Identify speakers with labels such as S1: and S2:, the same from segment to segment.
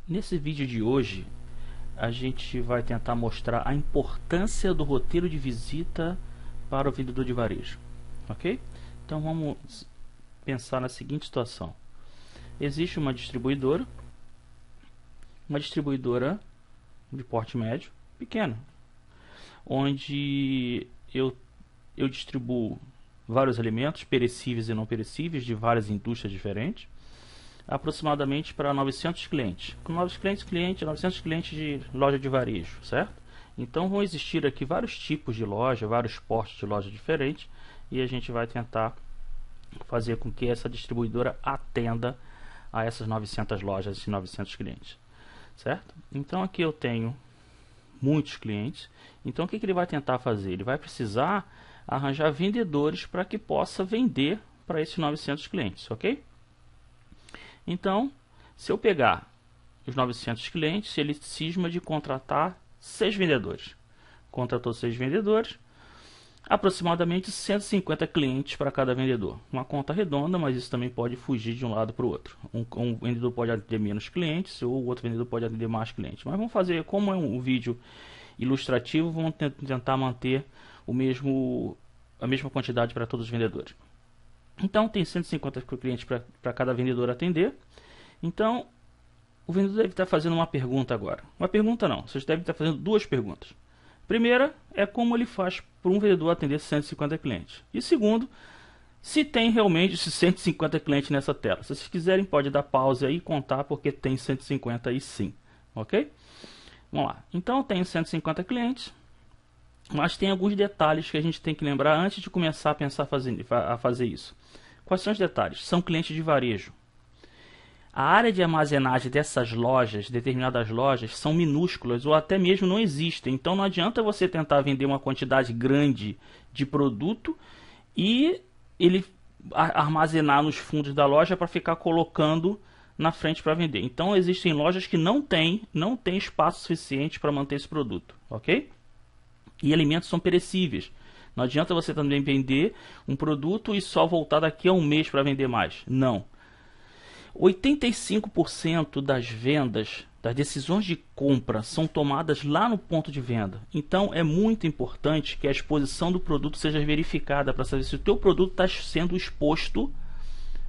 S1: Nesse vídeo de hoje, a gente vai tentar mostrar a importância do roteiro de visita para o vendedor de varejo, ok? Então vamos pensar na seguinte situação. Existe uma distribuidora de porte médio, pequena, onde eu distribuo vários alimentos perecíveis e não perecíveis de várias indústrias diferentes, aproximadamente para 900 clientes. Com 900 clientes de loja de varejo, certo? Então vão existir aqui vários tipos de loja, vários portes de loja diferentes, e a gente vai tentar fazer com que essa distribuidora atenda a essas 900 lojas e 900 clientes, certo? Então aqui eu tenho muitos clientes. Então o que ele vai tentar fazer? Ele vai precisar arranjar vendedores para que possa vender para esses 900 clientes, ok? Então, se eu pegar os 900 clientes, ele cisma de contratar 6 vendedores. Contratou 6 vendedores, aproximadamente 150 clientes para cada vendedor. Uma conta redonda, mas isso também pode fugir de um lado para o outro. Um vendedor pode atender menos clientes, ou o outro vendedor pode atender mais clientes. Mas vamos fazer, como é um vídeo ilustrativo, vamos tentar manter a mesma quantidade para todos os vendedores. Então tem 150 clientes para cada vendedor atender. Então o vendedor deve estar fazendo uma pergunta agora. Uma pergunta não, vocês devem estar fazendo duas perguntas. Primeira é como ele faz para um vendedor atender 150 clientes. E segundo, se tem realmente esses 150 clientes nessa tela. Se vocês quiserem pode dar pausa aí e contar, porque tem 150 aí sim, ok? Vamos lá, então eu tenho 150 clientes. Mas tem alguns detalhes que a gente tem que lembrar antes de começar a pensar a fazer isso. Quais são os detalhes? São clientes de varejo. A área de armazenagem dessas lojas, determinadas lojas, são minúsculas ou até mesmo não existem. Então não adianta você tentar vender uma quantidade grande de produto e ele armazenar nos fundos da loja para ficar colocando na frente para vender. Então existem lojas que não tem espaço suficiente para manter esse produto, ok? E alimentos são perecíveis. Não adianta você também vender um produto e só voltar daqui a um mês para vender mais. Não. 85% das vendas, das decisões de compra, são tomadas lá no ponto de venda. Então é muito importante que a exposição do produto seja verificada para saber se o teu produto está sendo exposto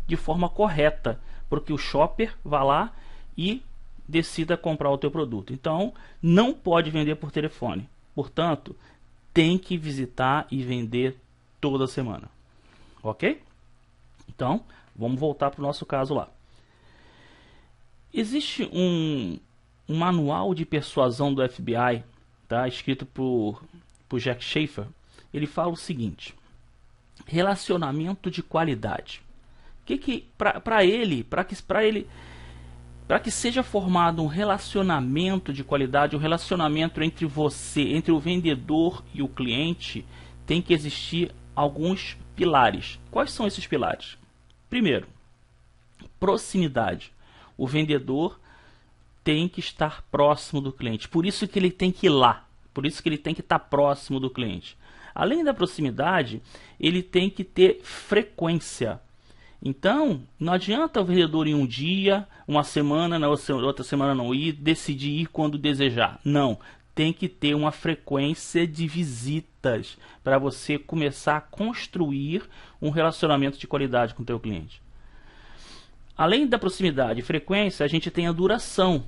S1: de forma correta, porque o shopper vá lá e decida comprar o teu produto. Então não pode vender por telefone. Portanto, tem que visitar e vender toda semana, ok? Então, vamos voltar para o nosso caso lá. Existe um manual de persuasão do FBI, tá? Escrito por Jack Schaefer. Ele fala o seguinte: relacionamento de qualidade. Para que seja formado um relacionamento de qualidade, um relacionamento entre entre o vendedor e o cliente, tem que existir alguns pilares. Quais são esses pilares? Primeiro, proximidade. O vendedor tem que estar próximo do cliente. Por isso que ele tem que ir lá. Por isso que ele tem que estar próximo do cliente. Além da proximidade, ele tem que ter frequência. Então, não adianta o vendedor ir um dia, uma semana, na outra semana não ir, decidir ir quando desejar. Não, tem que ter uma frequência de visitas para você começar a construir um relacionamento de qualidade com o teu cliente. Além da proximidade e frequência, a gente tem a duração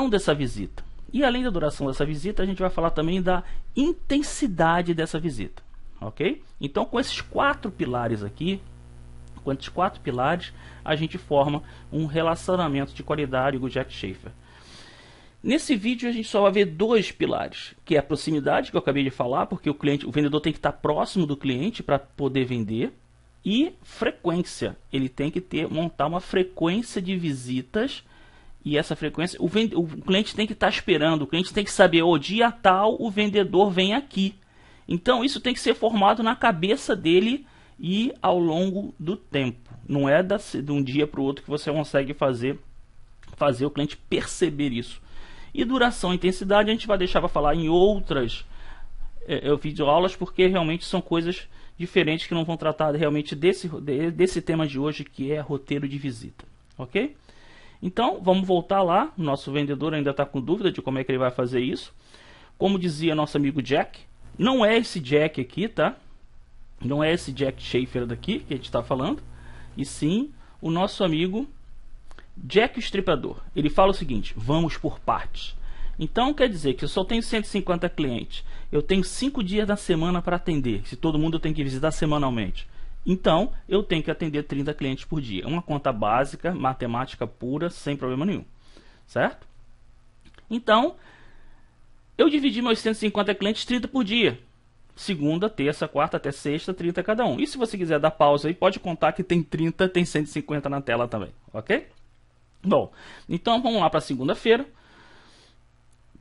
S1: dessa visita. E além da duração dessa visita, a gente vai falar também da intensidade dessa visita, ok? Então, com esses 4 pilares aqui, a gente forma um relacionamento de qualidade com o Jack Schaefer. Nesse vídeo a gente só vai ver 2 pilares, que é a proximidade, que eu acabei de falar, porque o vendedor tem que estar próximo do cliente para poder vender, e frequência. Ele tem que montar uma frequência de visitas, e essa frequência, o cliente tem que estar esperando, o cliente tem que saber, o dia tal o vendedor vem aqui. Então isso tem que ser formado na cabeça dele e ao longo do tempo. Não é de um dia para o outro que você consegue fazer o cliente perceber isso. E duração e intensidade a gente vai deixar para falar em outras videoaulas, porque realmente são coisas diferentes que não vão tratar realmente desse tema de hoje, que é roteiro de visita, ok? Então, vamos voltar lá. Nosso vendedor ainda está com dúvida de como é que ele vai fazer isso. Como dizia nosso amigo Jack, não é esse Jack aqui, tá? Não é esse Jack Schaefer daqui que a gente está falando, e sim o nosso amigo Jack o Estripador. Ele fala o seguinte: vamos por partes. Então quer dizer que eu só tenho 150 clientes, eu tenho 5 dias da semana para atender, se todo mundo tem que visitar semanalmente. Então eu tenho que atender 30 clientes por dia. Uma conta básica, matemática pura, sem problema nenhum, certo? Então eu dividi meus 150 clientes 30 por dia. Segunda, terça, quarta até sexta, 30 cada um. E se você quiser dar pausa aí, pode contar que tem 30, tem 150 na tela também, ok? Bom, então vamos lá para segunda-feira.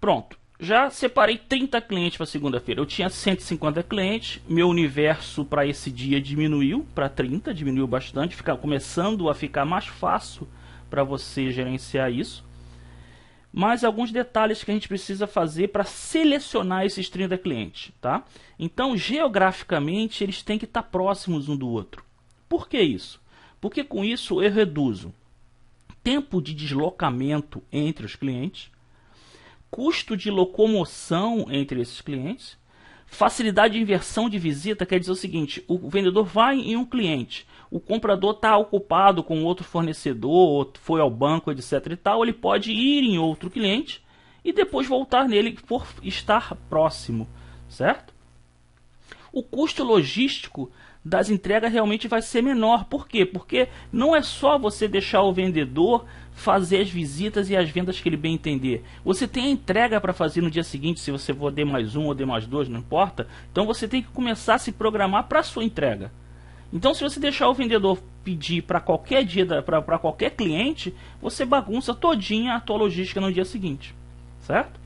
S1: Pronto, já separei 30 clientes para segunda-feira. Eu tinha 150 clientes, meu universo para esse dia diminuiu para 30, diminuiu bastante, começando a ficar mais fácil para você gerenciar isso. Mas alguns detalhes que a gente precisa fazer para selecionar esses 30 clientes, tá? Então, geograficamente, eles têm que estar próximos um do outro. Por que isso? Porque com isso eu reduzo tempo de deslocamento entre os clientes, custo de locomoção entre esses clientes, facilidade de inversão de visita. Quer dizer o seguinte: o vendedor vai em um cliente, o comprador está ocupado com outro fornecedor, foi ao banco, etc e tal, ele pode ir em outro cliente e depois voltar nele por estar próximo, certo? O custo logístico das entregas realmente vai ser menor. Por quê? Porque não é só você deixar o vendedor fazer as visitas e as vendas que ele bem entender. Você tem a entrega para fazer no dia seguinte, se você for D+1 ou D+2, não importa. Então você tem que começar a se programar para a sua entrega. Então, se você deixar o vendedor pedir para qualquer dia, para qualquer cliente, você bagunça todinha a tua logística no dia seguinte, certo?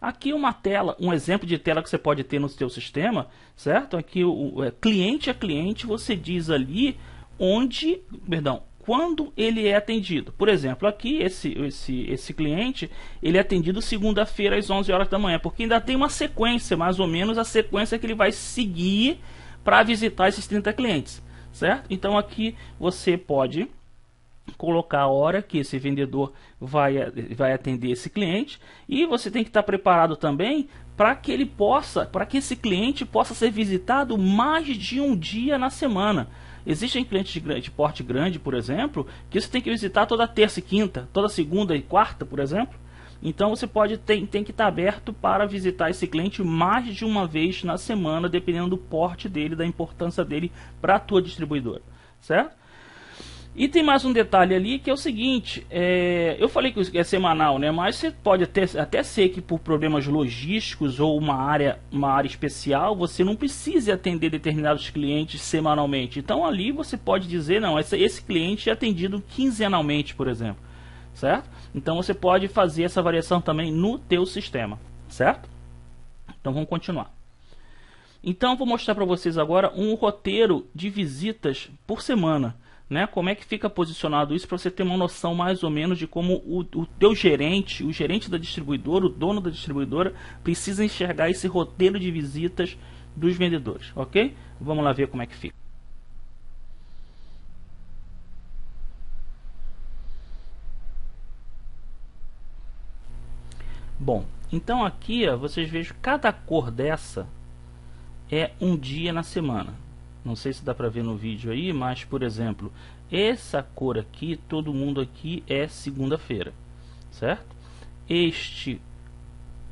S1: Aqui uma tela, um exemplo de tela que você pode ter no seu sistema, certo? Aqui cliente a cliente, você diz ali quando ele é atendido. Por exemplo, aqui esse cliente, ele é atendido segunda-feira às 11 horas da manhã, porque ainda tem uma sequência, mais ou menos a sequência que ele vai seguir para visitar esses 30 clientes, certo? Então aqui você pode colocar a hora que esse vendedor vai atender esse cliente, e você tem que estar preparado também para que esse cliente possa ser visitado mais de um dia na semana. Existem clientes de porte grande, por exemplo, que você tem que visitar toda terça e quinta, toda segunda e quarta, por exemplo. Então você tem que estar aberto para visitar esse cliente mais de uma vez na semana, dependendo do porte dele, da importância dele para a tua distribuidora, certo? E tem mais um detalhe ali, que é o seguinte: eu falei que é semanal, né? Mas você pode até ser que por problemas logísticos ou uma área especial, você não precise atender determinados clientes semanalmente. Então ali você pode dizer: não, esse cliente é atendido quinzenalmente, por exemplo, certo? Então você pode fazer essa variação também no teu sistema, certo? Então vamos continuar. Então vou mostrar para vocês agora um roteiro de visitas por semana, né? Como é que fica posicionado isso, para você ter uma noção mais ou menos de como o teu gerente, o gerente da distribuidora, o dono da distribuidora, precisa enxergar esse roteiro de visitas dos vendedores, ok? Vamos lá ver como é que fica. Bom, então aqui ó, vocês vejam, cada cor dessa é um dia na semana. Não sei se dá para ver no vídeo aí, mas por exemplo, essa cor aqui, todo mundo aqui é segunda-feira, certo? Este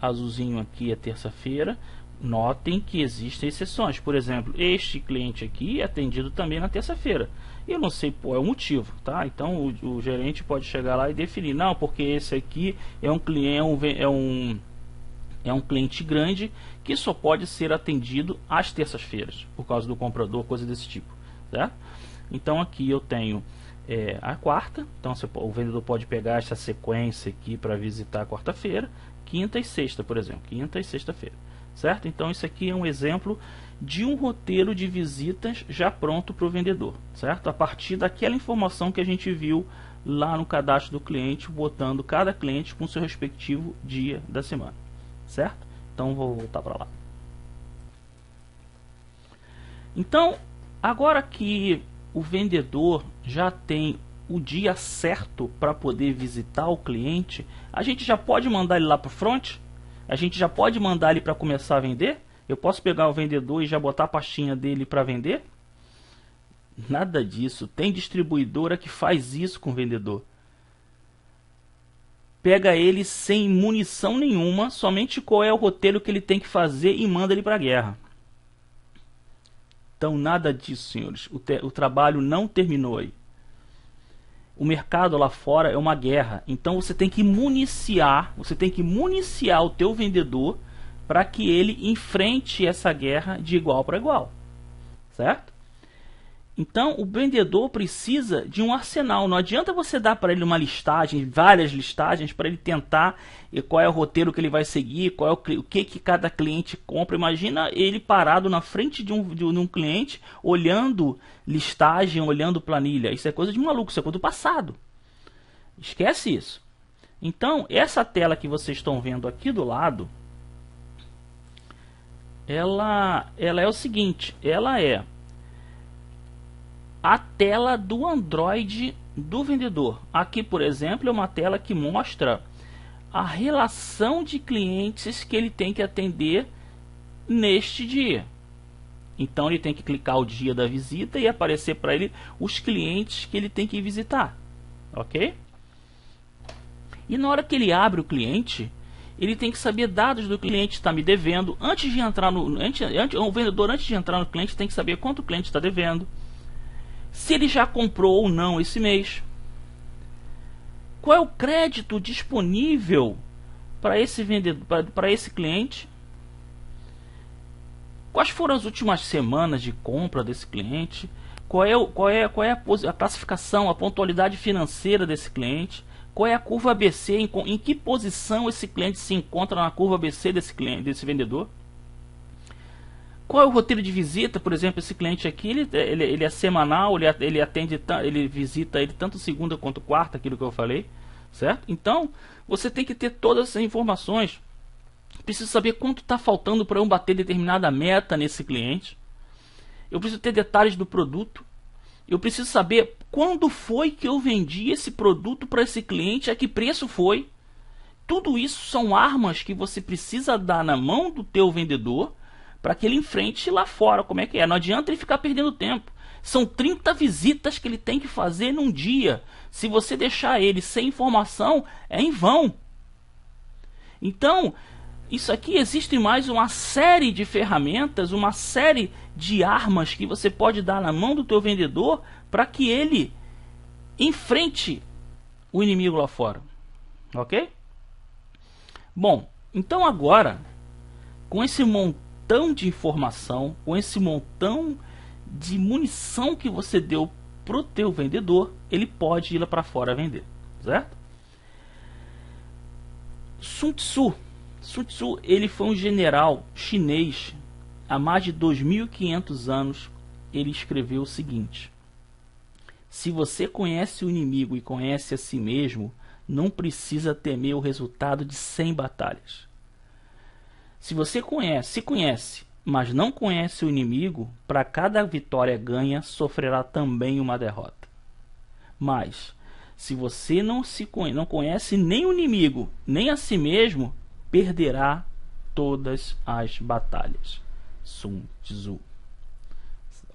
S1: azulzinho aqui é terça-feira. Notem que existem exceções. Por exemplo, este cliente aqui é atendido também na terça-feira. Eu não sei qual é o motivo, tá? Então o gerente pode chegar lá e definir: não, porque esse aqui é um cliente grande que só pode ser atendido às terças-feiras, por causa do comprador, coisa desse tipo, certo? Então aqui eu tenho a quarta. Então o vendedor pode pegar essa sequência aqui para visitar a quarta-feira, quinta e sexta, por exemplo, quinta e sexta-feira, certo? Então isso aqui é um exemplo de um roteiro de visitas já pronto para o vendedor, certo? A partir daquela informação que a gente viu lá no cadastro do cliente, botando cada cliente com seu respectivo dia da semana, certo? Então vou voltar para lá. Então agora que o vendedor já tem o dia certo para poder visitar o cliente, a gente já pode mandar ele lá para o front? A gente já pode mandar ele para começar a vender? Eu posso pegar o vendedor e já botar a pastinha dele para vender? Nada disso. Tem distribuidora que faz isso com o vendedor. Pega ele sem munição nenhuma, somente qual é o roteiro que ele tem que fazer e manda ele para a guerra. Então nada disso, senhores. O trabalho não terminou aí. O mercado lá fora é uma guerra. Então você tem que municiar o teu vendedor para que ele enfrente essa guerra de igual para igual. Certo? Então o vendedor precisa de um arsenal. Não adianta você dar para ele uma listagem, várias listagens para ele tentar qual é o roteiro que ele vai seguir, qual é o que cada cliente compra. Imagina ele parado na frente de um cliente, olhando listagem, olhando planilha. Isso é coisa de maluco, isso é coisa do passado. Esquece isso. Então essa tela que vocês estão vendo aqui do lado, ela é o seguinte, ela é a tela do Android do vendedor. Aqui, por exemplo, é uma tela que mostra a relação de clientes que ele tem que atender neste dia. Então ele tem que clicar o dia da visita e aparecer para ele os clientes que ele tem que visitar. Ok? E na hora que ele abre o cliente, ele tem que saber dados do cliente que está me devendo. Antes de entrar o vendedor, antes de entrar no cliente, tem que saber quanto o cliente está devendo. Se ele já comprou ou não esse mês. Qual é o crédito disponível para esse vendedor, para esse cliente? Quais foram as últimas semanas de compra desse cliente? Qual é a classificação, a pontualidade financeira desse cliente? Qual é a curva ABC? Em que posição esse cliente se encontra na curva ABC desse vendedor? Qual é o roteiro de visita? Por exemplo, esse cliente aqui, ele é semanal, ele visita ele tanto segunda quanto quarta, aquilo que eu falei, certo? Então, você tem que ter todas essas informações. Preciso saber quanto está faltando para eu bater determinada meta nesse cliente. Eu preciso ter detalhes do produto. Eu preciso saber quando foi que eu vendi esse produto para esse cliente, a que preço foi. Tudo isso são armas que você precisa dar na mão do teu vendedor para que ele enfrente lá fora como é que é. Não adianta ele ficar perdendo tempo. São 30 visitas que ele tem que fazer num dia. Se você deixar ele sem informação, é em vão. Então, isso aqui existe mais uma série de ferramentas, uma série de armas que você pode dar na mão do teu vendedor para que ele enfrente o inimigo lá fora. Ok? Bom, então agora, com esse montão de informação, com esse montão de munição que você deu pro teu vendedor, ele pode ir lá para fora vender, certo? Sun Tzu, ele foi um general chinês. Há mais de 2.500 anos ele escreveu o seguinte: se você conhece o inimigo e conhece a si mesmo, não precisa temer o resultado de 100 batalhas. Se você se conhece, mas não conhece o inimigo, para cada vitória ganha, sofrerá também uma derrota. Mas, se você não conhece nem o inimigo, nem a si mesmo, perderá todas as batalhas. Sun Tzu.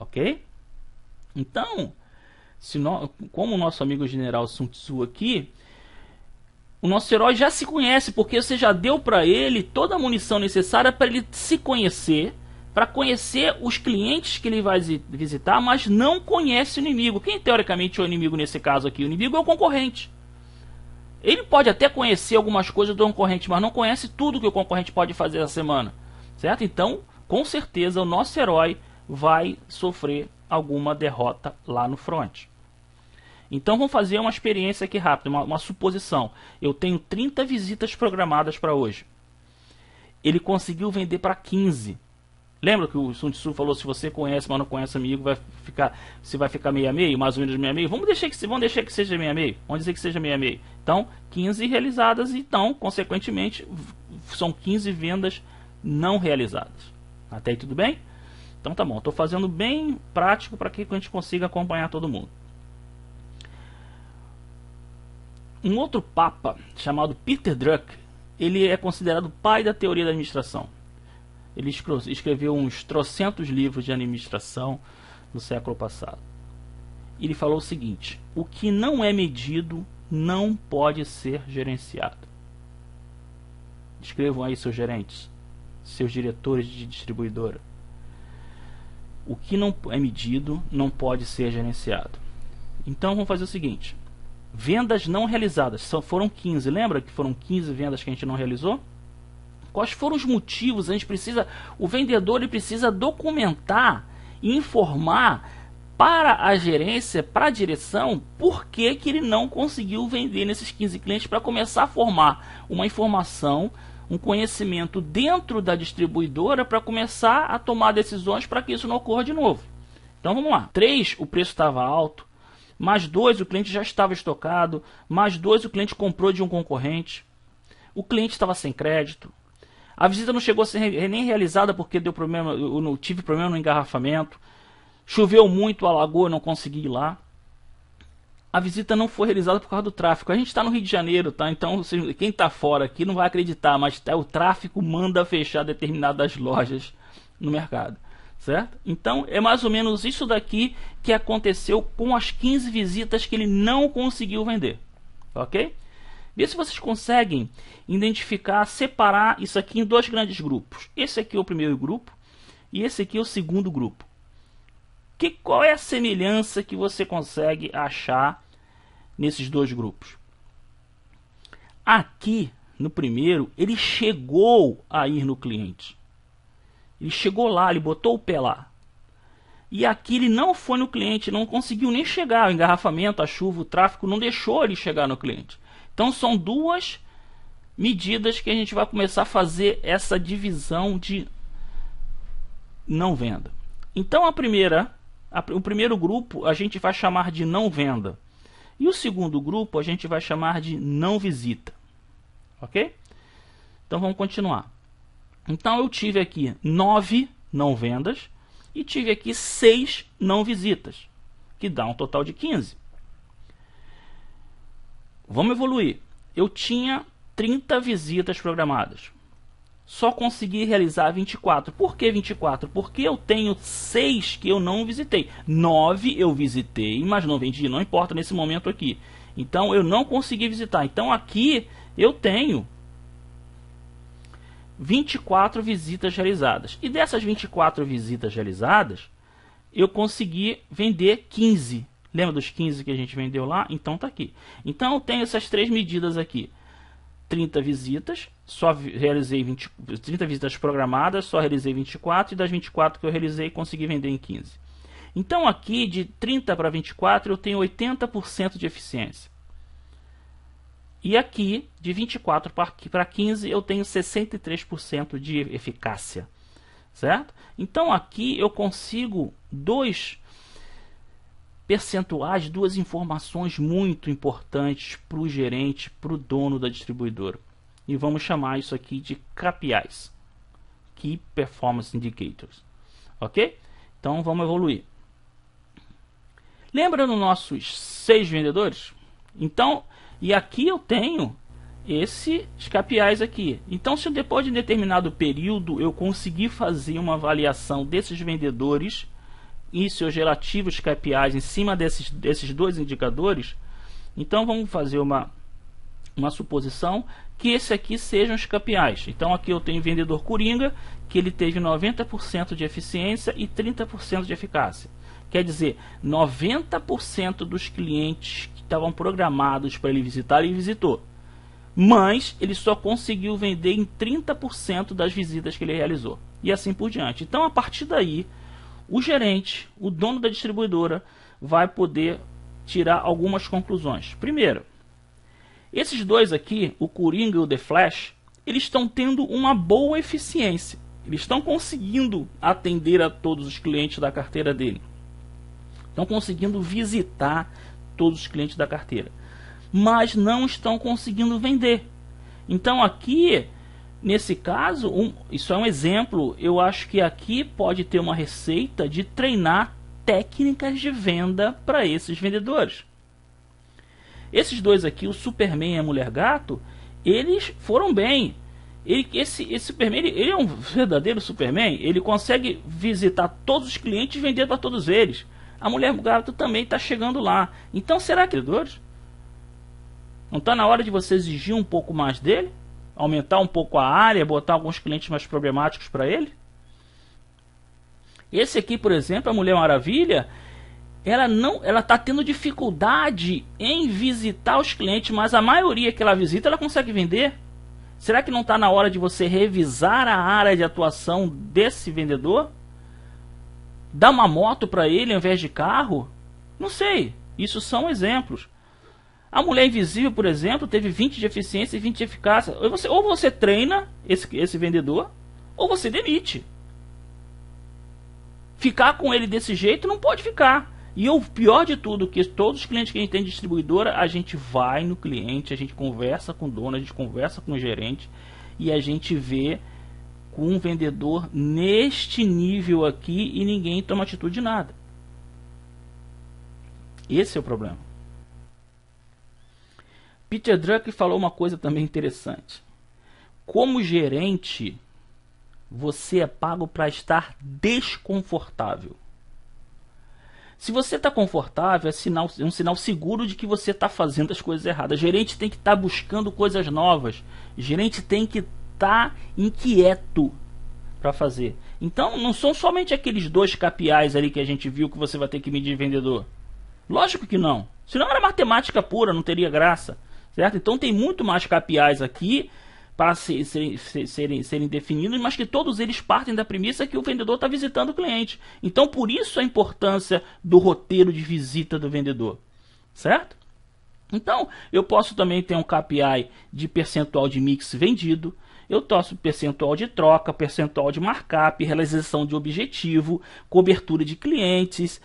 S1: Ok? Então, como o nosso amigo general Sun Tzu aqui, o nosso herói já se conhece, porque você já deu para ele toda a munição necessária para ele se conhecer, para conhecer os clientes que ele vai visitar, mas não conhece o inimigo. Quem teoricamente é o inimigo nesse caso aqui? O inimigo é o concorrente. Ele pode até conhecer algumas coisas do concorrente, mas não conhece tudo que o concorrente pode fazer essa semana, certo? Então, com certeza, o nosso herói vai sofrer alguma derrota lá no front. Então vamos fazer uma experiência aqui rápida, uma suposição. Eu tenho 30 visitas programadas para hoje. Ele conseguiu vender para 15. Lembra que o Sun Tzu falou, se você conhece, mas não conhece amigo, você vai ficar meio a meio, mais ou menos meio a meio? Vamos deixar que seja meio a meio. Vamos dizer que seja meio a meio. Então, 15 realizadas, então, consequentemente, são 15 vendas não realizadas. Até aí tudo bem? Então tá bom, estou fazendo bem prático para que a gente consiga acompanhar todo mundo. Um outro papa chamado Peter Drucker, ele é considerado o pai da teoria da administração. Ele escreveu uns trocentos livros de administração no século passado. Ele falou o seguinte: o que não é medido não pode ser gerenciado. Escrevam aí, seus gerentes, seus diretores de distribuidora. O que não é medido não pode ser gerenciado. Então vamos fazer o seguinte: vendas não realizadas, foram 15, lembra que foram 15 vendas que a gente não realizou? Quais foram os motivos? O vendedor ele precisa documentar e informar para a gerência, para a direção, por que ele não conseguiu vender nesses 15 clientes, para começar a formar uma informação, um conhecimento dentro da distribuidora para começar a tomar decisões para que isso não ocorra de novo. Então vamos lá. 3, o preço estava alto. Mais 2, o cliente já estava estocado. Mais 2, o cliente comprou de um concorrente. O cliente estava sem crédito. A visita não chegou a ser nem realizada porque deu problema, eu não tive problema no engarrafamento. Choveu muito, alagou, eu não consegui ir lá. A visita não foi realizada por causa do tráfego. A gente está no Rio de Janeiro, tá? Então quem está fora aqui não vai acreditar, mas o tráfego manda fechar determinadas lojas no mercado, certo? Então é mais ou menos isso daqui que aconteceu com as 15 visitas que ele não conseguiu vender, ok? Vê se vocês conseguem identificar, separar isso aqui em 2 grandes grupos. Esse aqui é o primeiro grupo e esse aqui é o segundo grupo. Qual é a semelhança que você consegue achar nesses 2 grupos? Aqui, no primeiro, ele chegou a ir no cliente. Ele chegou lá, ele botou o pé lá. E aqui ele não foi no cliente, não conseguiu nem chegar. O engarrafamento, a chuva, o tráfego não deixou ele chegar no cliente. Então são 2 medidas que a gente vai começar a fazer essa divisão de não venda. Então o primeiro grupo a gente vai chamar de não venda. E o segundo grupo a gente vai chamar de não visita. Ok? Então vamos continuar. Então eu tive aqui 9 não vendas e tive aqui 6 não visitas, que dá um total de 15. Vamos evoluir. Eu tinha 30 visitas programadas. Só consegui realizar 24. Por que 24? Porque eu tenho 6 que eu não visitei. 9 eu visitei, mas não vendi. Não importa nesse momento aqui. Então eu não consegui visitar. Então aqui eu tenho 24 visitas realizadas. E dessas 24 visitas realizadas, eu consegui vender 15. Lembra dos 15 que a gente vendeu lá? Então tá aqui. Então eu tenho essas 3 medidas aqui. 30 visitas, só realizei 30 visitas programadas, só realizei 24, e das 24 que eu realizei, consegui vender em 15. Então aqui, de 30 para 24, eu tenho 80% de eficiência. E aqui, de 24 para 15, eu tenho 63% de eficácia. Certo? Então aqui eu consigo 2 percentuais, 2 informações muito importantes para o gerente, para o dono da distribuidora. E vamos chamar isso aqui de KPIs, Key Performance Indicators. Ok? Então vamos evoluir. Lembra dos nossos 6 vendedores? Então, e aqui eu tenho esses KPIs aqui. Então, se depois de um determinado período eu conseguir fazer uma avaliação desses vendedores e seus relativos KPIs em cima desses 2 indicadores, então vamos fazer uma suposição que esse aqui sejam os KPIs. Então aqui eu tenho o vendedor Coringa, que ele teve 90% de eficiência e 30% de eficácia. Quer dizer, 90% dos clientes que estavam programados para ele visitar, ele visitou. Mas ele só conseguiu vender em 30% das visitas que ele realizou. E assim por diante. Então a partir daí, o gerente, o dono da distribuidora, vai poder tirar algumas conclusões. Primeiro, esses 2 aqui, o Coringa e o The Flash, eles estão tendo uma boa eficiência. Eles estão conseguindo atender a todos os clientes da carteira dele. Estão conseguindo visitar todos os clientes da carteira. Mas não estão conseguindo vender. Então aqui, nesse caso, isso é um exemplo, eu acho que aqui pode ter uma receita de treinar técnicas de venda para esses vendedores. Esses dois aqui, o Superman e a Mulher Gato, eles foram bem. Esse Superman, ele é um verdadeiro Superman. Ele consegue visitar todos os clientes e vender para todos eles. A Mulher Gato também está chegando lá. Então, será que, vendedores, não está na hora de você exigir um pouco mais dele? Aumentar um pouco a área, botar alguns clientes mais problemáticos para ele? Esse aqui, por exemplo, a Mulher Maravilha, ela está tendo dificuldade em visitar os clientes, mas a maioria que ela visita, ela consegue vender. Será que não está na hora de você revisar a área de atuação desse vendedor? Dar uma moto para ele ao invés de carro? Não sei, isso são exemplos. A Mulher Invisível, por exemplo, teve 20 de eficiência e 20 de eficácia. Ou você treina esse vendedor, ou você demite. Ficar com ele desse jeito não pode ficar. E o pior de tudo, que todos os clientes que a gente tem de distribuidora, a gente vai no cliente, a gente conversa com o dono, a gente conversa com o gerente, e a gente vê com um vendedor neste nível aqui e ninguém toma atitude de nada. Esse é o problema. Peter Drucker falou uma coisa também interessante. Como gerente, você é pago para estar desconfortável. Se você está confortável, é um sinal seguro de que você está fazendo as coisas erradas. O gerente tem que estar buscando coisas novas. O gerente tem que estar inquieto para fazer. Então, não são somente aqueles 2 KPIs ali que a gente viu que você vai ter que medir vendedor. Lógico que não. Senão era matemática pura, não teria graça. Certo? Então tem muito mais KPIs aqui para serem definidos, mas que todos eles partem da premissa que o vendedor está visitando o cliente. Então por isso a importância do roteiro de visita do vendedor. Certo? Então eu posso também ter um KPI de percentual de mix vendido, eu torço percentual de troca, percentual de markup, realização de objetivo, cobertura de clientes,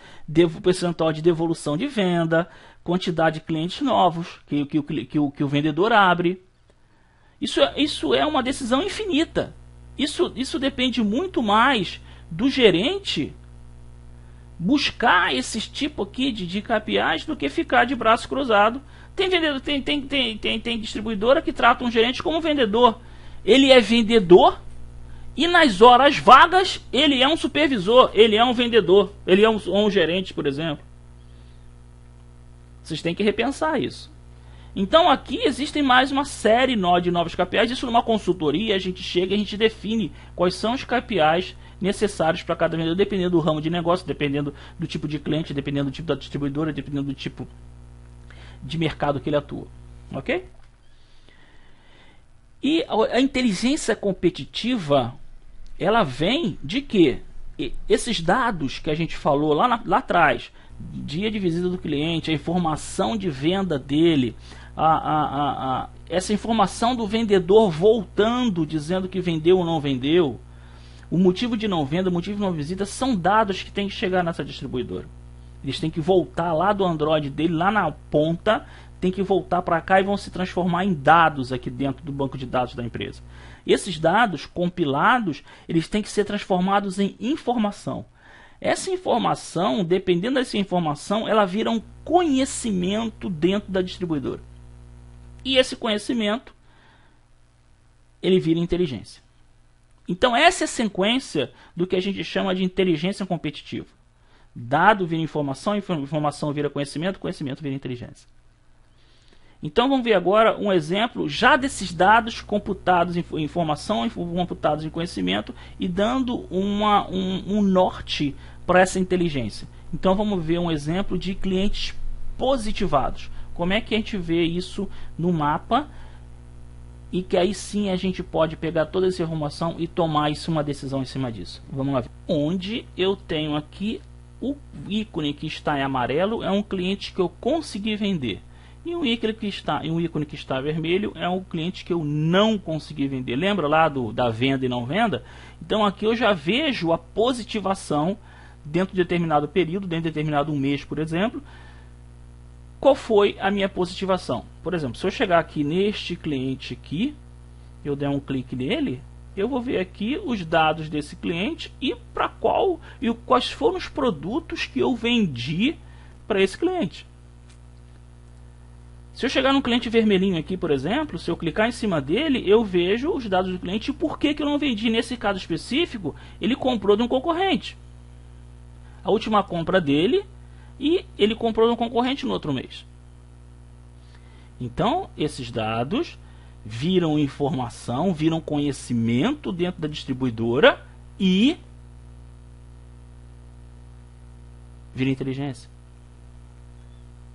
S1: percentual de devolução de venda, quantidade de clientes novos que o vendedor abre. Isso é uma decisão infinita. Isso depende muito mais do gerente buscar esses tipo aqui de KPIs do que ficar de braço cruzado. Tem distribuidora que trata um gerente como vendedor. Ele é vendedor e nas horas vagas ele é um supervisor, ele é um vendedor, ele é um gerente, por exemplo. Vocês têm que repensar isso. Então aqui existem mais uma série de novos KPIs. Isso numa consultoria a gente chega e a gente define quais são os KPIs necessários para cada vendedor, dependendo do ramo de negócio, dependendo do tipo de cliente, dependendo do tipo da distribuidora, dependendo do tipo de mercado que ele atua. Ok? E a inteligência competitiva, ela vem de que esses dados que a gente falou lá atrás, dia de visita do cliente, a informação de venda dele, essa informação do vendedor voltando, dizendo que vendeu ou não vendeu, o motivo de não venda, o motivo de não visita, são dados que tem que chegar nessa distribuidora. Eles têm que voltar lá do Android dele, lá na ponta, tem que voltar para cá e vão se transformar em dados aqui dentro do banco de dados da empresa. Esses dados compilados, eles têm que ser transformados em informação. Essa informação, dependendo dessa informação, ela vira um conhecimento dentro da distribuidora. E esse conhecimento, ele vira inteligência. Então essa é a sequência do que a gente chama de inteligência competitiva. Dado vira informação, informação vira conhecimento, conhecimento vira inteligência. Então vamos ver agora um exemplo já desses dados computados em informação, computados em conhecimento e dando um norte para essa inteligência. Então vamos ver um exemplo de clientes positivados. Como é que a gente vê isso no mapa e que aí sim a gente pode pegar toda essa informação e tomar uma decisão em cima disso. Vamos lá. Onde eu tenho aqui o ícone que está em amarelo é um cliente que eu consegui vender. E um ícone que está vermelho é um cliente que eu não consegui vender. Lembra lá da venda e não venda? Então aqui eu já vejo a positivação dentro de determinado período, dentro de determinado mês, por exemplo. Qual foi a minha positivação? Por exemplo, se eu chegar aqui neste cliente aqui, eu der um clique nele, eu vou ver aqui os dados desse cliente e quais foram os produtos que eu vendi para esse cliente. Se eu chegar num cliente vermelhinho aqui, por exemplo, se eu clicar em cima dele, eu vejo os dados do cliente e por que eu não vendi. Nesse caso específico, ele comprou de um concorrente. A última compra dele e ele comprou de um concorrente no outro mês. Então, esses dados viram informação, viram conhecimento dentro da distribuidora e viram inteligência.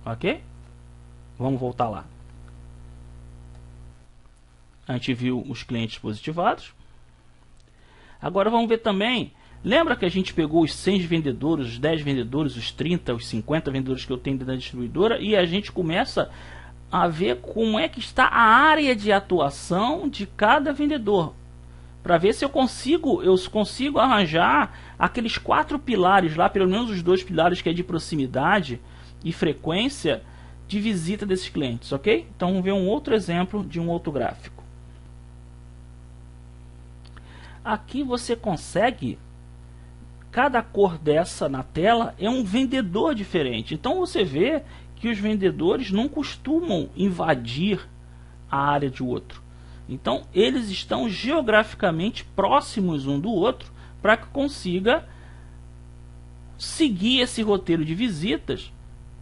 S1: Ok? Vamos voltar lá. A gente viu os clientes positivados. Agora vamos ver também. Lembra que a gente pegou os 100 vendedores, os 10 vendedores, os 30, os 50 vendedores que eu tenho dentro da distribuidora e a gente começa a ver como é que está a área de atuação de cada vendedor. Para ver se eu consigo arranjar aqueles 4 pilares lá, pelo menos os 2 pilares que é de proximidade e frequência de visita desses clientes, ok? Então vamos ver um outro exemplo de um outro gráfico. Aqui você consegue, cada cor dessa na tela é um vendedor diferente. Então você vê que os vendedores não costumam invadir a área de outro. Então eles estão geograficamente próximos um do outro para que consiga seguir esse roteiro de visitas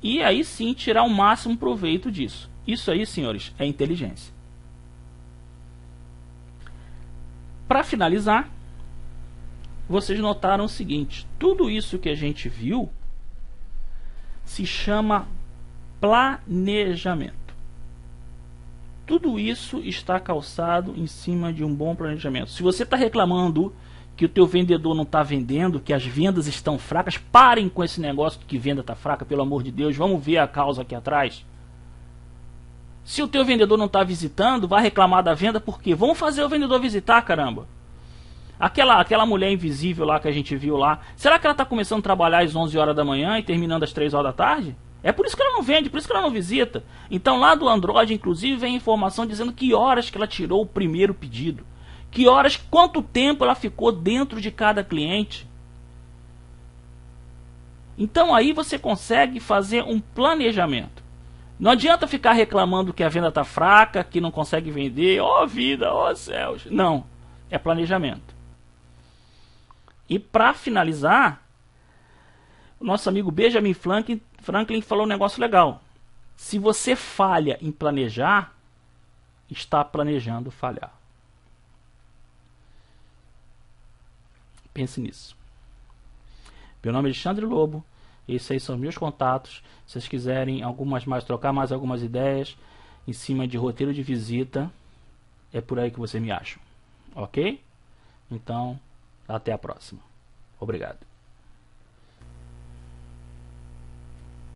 S1: e aí sim tirar o máximo proveito disso. Isso aí, senhores, é inteligência. Para finalizar, vocês notaram o seguinte: tudo isso que a gente viu se chama planejamento. Tudo isso está calçado em cima de um bom planejamento. Se você está reclamando que o teu vendedor não está vendendo, que as vendas estão fracas, parem com esse negócio de que venda está fraca, pelo amor de Deus, vamos ver a causa aqui atrás. Se o teu vendedor não está visitando, vai reclamar da venda, por quê? Vamos fazer o vendedor visitar, caramba. Aquela mulher invisível lá que a gente viu lá, será que ela está começando a trabalhar às 11 horas da manhã e terminando às 3 horas da tarde? É por isso que ela não vende, por isso que ela não visita. Então lá do Android, inclusive, vem informação dizendo que horas que ela tirou o primeiro pedido. Que horas, quanto tempo ela ficou dentro de cada cliente. Então aí você consegue fazer um planejamento. Não adianta ficar reclamando que a venda está fraca, que não consegue vender. Oh vida, oh céus. Não, é planejamento. E para finalizar, o nosso amigo Benjamin Franklin falou um negócio legal. Se você falha em planejar, está planejando falhar. Pense nisso. Meu nome é Alexandre Lobo. Esses aí são meus contatos. Se vocês quiserem trocar mais algumas ideias em cima de roteiro de visita, é por aí que você me acha. Ok? Então, até a próxima. Obrigado.